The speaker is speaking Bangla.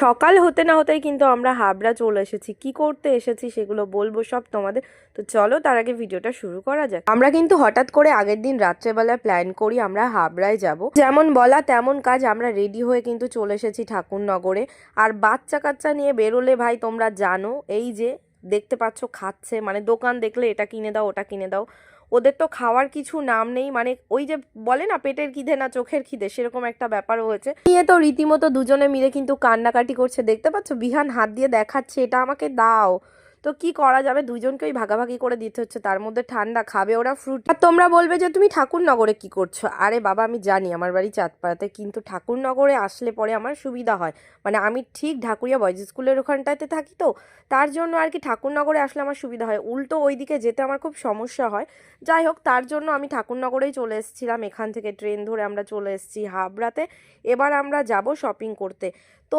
সকাল হতে না হতেই কিন্তু আমরা হাবড়া চলে এসেছি। কি করতে এসেছি সেগুলো বলবো সব তোমাদের। তো চলো তার আগে ভিডিওটা শুরু করা যাক। আমরা কিন্তু হঠাৎ করে আগের দিন রাত্রেবেলা প্ল্যান করি আমরা হাবড়ায় যাব। যেমন বলা তেমন কাজ, আমরা রেডি হয়ে কিন্তু চলে এসেছি ঠাকুরনগরে। আর বাচ্চা কাচ্চা নিয়ে বেরোলে ভাই তোমরা জানো, এই যে দেখতে পাচ্ছ খাচ্ছে, মানে দোকান দেখলে এটা কিনে দাও ওটা কিনে দাও। ওদের তো খাওয়ার কিছু নাম নেই, মানে ওই যে বলে না পেটের খিদে না চোখের খিদে, সেরকম একটা ব্যাপার হয়েছে। নিয়ে তো রীতিমতো দুজনে মিলে কিন্তু কান্নাকাটি করছে, দেখতে পাচ্ছ বিহান হাত দিয়ে দেখাচ্ছে এটা আমাকে দাও। তো কি করা যাবে, দুজনকেই ভাগাভাগি করে দিতে হচ্ছে। তার মধ্যে ঠান্ডা খাবে ওরা ফ্রুট। আর তোমরা বলবে যে তুমি ঠাকুরনগরে কি করছো। আরে বাবা আমি জানি আমার বাড়ি চাঁদপাড়াতে, কিন্তু ঠাকুরনগরে আসলে পরে আমার সুবিধা হয়। মানে আমি ঠিক ঢাকুরিয়া বয়েজ স্কুলের ওখানটাতে থাকি, তো তার জন্য আর কি ঠাকুরনগরে আসলে আমার সুবিধা হয়। উল্টো ওইদিকে যেতে আমার খুব সমস্যা হয়। যাই হোক, তার জন্য আমি ঠাকুরনগরেই চলে এসেছিলাম। এখান থেকে ট্রেন ধরে আমরা চলে এসেছি হাবড়াতে। এবার আমরা যাব শপিং করতে। তো